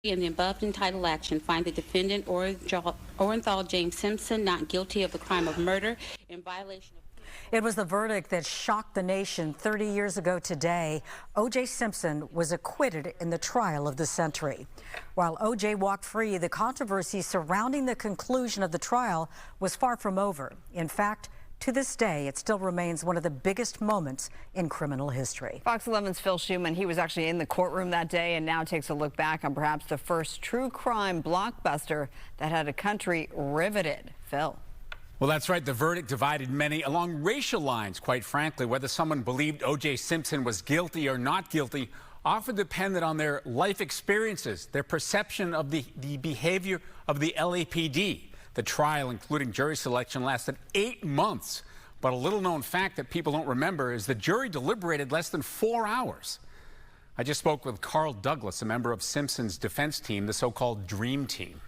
In the above entitled action, find the defendant Orenthal James Simpson not guilty of the crime of murder in violation of... It was the verdict that shocked the nation 30 years ago today. OJ Simpson was acquitted in the trial of the century. While OJ walked free, the controversy surrounding the conclusion of the trial was far from over. In fact, to this day, it still remains one of the biggest moments in criminal history. Fox 11's Phil Shuman, he was actually in the courtroom that day and now takes a look back on perhaps the first true crime blockbuster that had a country riveted. Phil. Well, that's right. The verdict divided many along racial lines, quite frankly. Whether someone believed O.J. Simpson was guilty or not guilty often depended on their life experiences, their perception of the behavior of the LAPD. The trial, including jury selection, lasted 8 months. But a little-known fact that people don't remember is the jury deliberated less than 4 hours. I just spoke with Carl Douglas, a member of Simpson's defense team, the so-called Dream Team.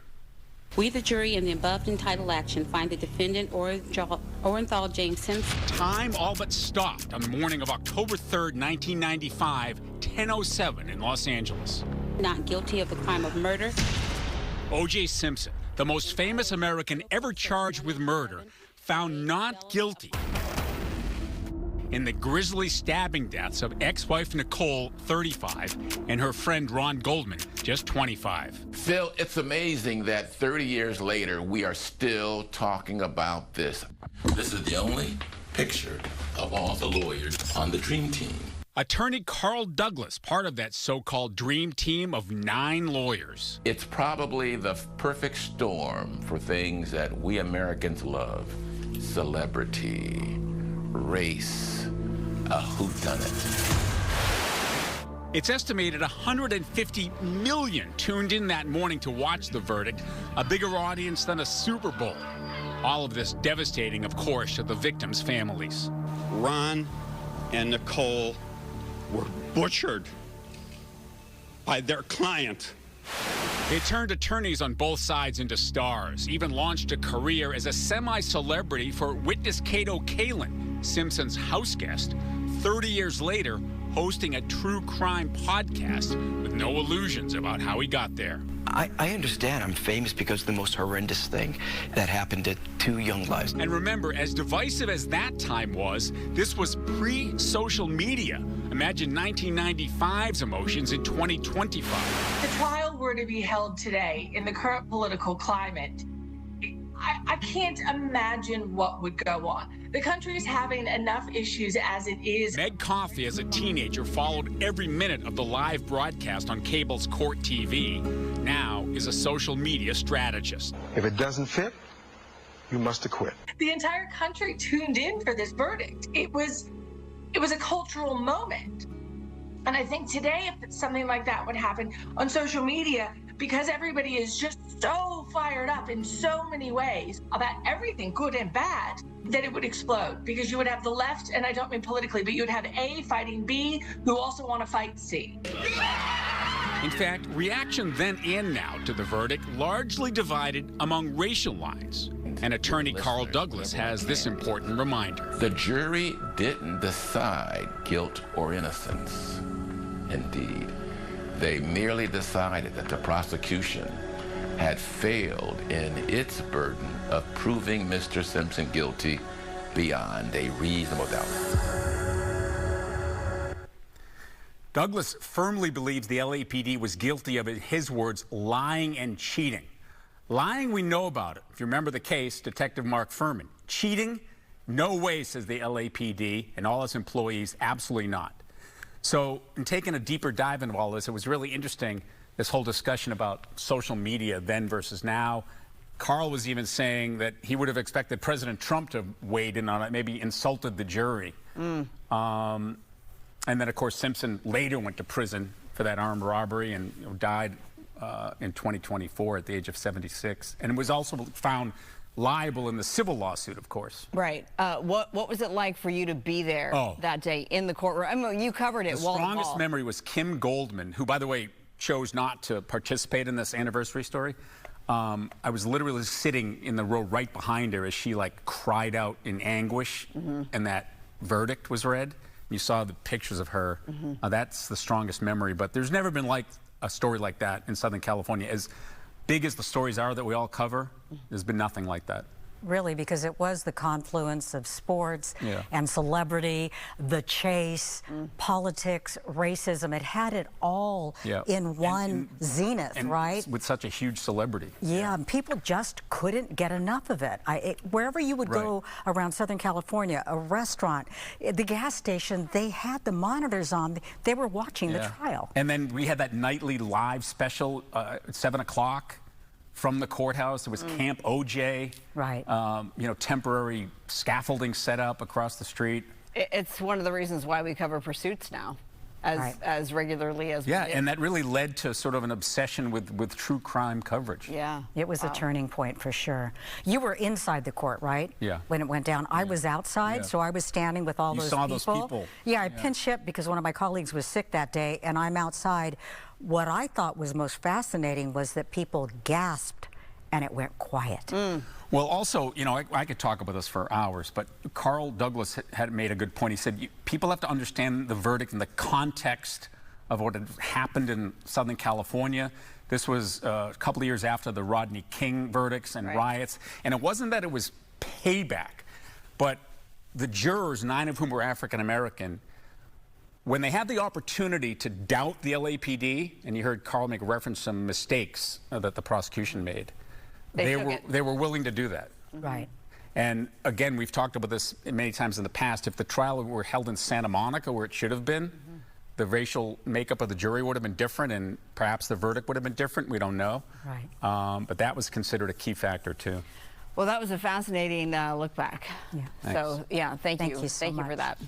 We, the jury, in the above entitled action, find the defendant Orenthal James Simpson... Time all but stopped on the morning of October 3rd, 1995, 10:07 in Los Angeles. Not guilty of the crime of murder. O.J. Simpson, the most famous American ever charged with murder, found not guilty in the grisly stabbing deaths of ex-wife Nicole, 35, and her friend Ron Goldman, just 25. Phil, it's amazing that 30 years later, we are still talking about this. This is the only picture of all the lawyers on the Dream Team. Attorney Carl Douglas, part of that so-called Dream Team of 9 lawyers. It's probably the perfect storm for things that we Americans love. Celebrity, race, a whodunit. It's estimated 150 million tuned in that morning to watch the verdict, a bigger audience than a Super Bowl. All of this devastating, of course, to the victims' families. Ron and Nicole were butchered by their client. They turned attorneys on both sides into stars, even launched a career as a semi-celebrity for witness Kato Kalin, Simpson's house guest, 30 years later hosting a true crime podcast with no illusions about how he got there. I understand I'm famous because of the most horrendous thing that happened to 2 young lives. And remember, as divisive as that time was, this was pre-social media. Imagine 1995's emotions in 2025. If the trial were to be held today in the current political climate, I can't imagine what would go on. The country is having enough issues as it is. Meg Coffey, as a teenager, followed every minute of the live broadcast on cable's Court TV. Now is a social media strategist. If it doesn't fit, you must acquit. The entire country tuned in for this verdict. It was a cultural moment. And I think today, if something like that would happen on social media, because everybody is just so fired up in so many ways about everything, good and bad, that it would explode. Because you would have the left, and I don't mean politically, but you would have A fighting B, who also want to fight C. In fact, reaction then and now to the verdict largely divided among racial lines. And attorney Carl Douglas has this important reminder. The jury didn't decide guilt or innocence. Indeed, they merely decided that the prosecution had failed in its burden of proving Mr. Simpson guilty beyond a reasonable doubt. Douglas firmly believes the LAPD was guilty of, in his words, lying and cheating. Lying, we know about it. If you remember the case, Detective Mark Furman. Cheating, no way, says the LAPD and all its employees, absolutely not. So in taking a deeper dive into all this, it was really interesting, this whole discussion about social media then versus now. Carl was even saying that he would have expected President Trump to have weighed in on it, maybe insulted the jury. And then, of course, Simpson later went to prison for that armed robbery and died in 2024 at the age of 76. And was also found liable in the civil lawsuit, of course. Right. What was it like for you to be there that day in the courtroom? I mean, you covered it. The strongest memory was Kim Goldman, who, by the way, chose not to participate in this anniversary story. I was literally sitting in the row right behind her as she cried out in anguish, and that verdict was read. You saw the pictures of her. That's the strongest memory, but there's never been a story like that in Southern California. As big as the stories are that we all cover, there's been nothing like that. Really, because it was the confluence of sports and celebrity, the chase, politics, racism. It had it all in one zenith, right? With such a huge celebrity. Yeah, and people just couldn't get enough of it. Wherever you would go around Southern California, a restaurant, the gas station, they had the monitors on. They were watching the trial. And then we had that nightly live special at 7 o'clock. From the courthouse. It was Camp OJ. Right. You know, temporary scaffolding set up across the street. It's one of the reasons why we cover pursuits now, as regularly as we did. And that really led to sort of an obsession with true crime coverage. Yeah. It was a turning point for sure. You were inside the court, right? Yeah. When it went down. I was outside, so I was standing with all those people. You saw those people? Yeah, I pinch hit because one of my colleagues was sick that day, and I'm outside. What I thought was most fascinating was that people gasped and it went quiet. Well, also, you know, I could talk about this for hours, but Carl Douglas had made a good point. He said, people have to understand the verdict in the context of what had happened in Southern California. This was a couple of years after the Rodney King verdicts and riots. And it wasn't that it was payback, but the jurors, 9 of whom were African American, when they had the opportunity to doubt the LAPD, and you heard Carl make reference to some mistakes that the prosecution made, they were willing to do that. Right. And again, we've talked about this many times in the past. If the trial were held in Santa Monica, where it should have been, the racial makeup of the jury would have been different, and perhaps the verdict would have been different. We don't know. Right. But that was considered a key factor, too. Well, that was a fascinating look back. Yeah. So, yeah, thank you. Thank you so Thank you much. for that.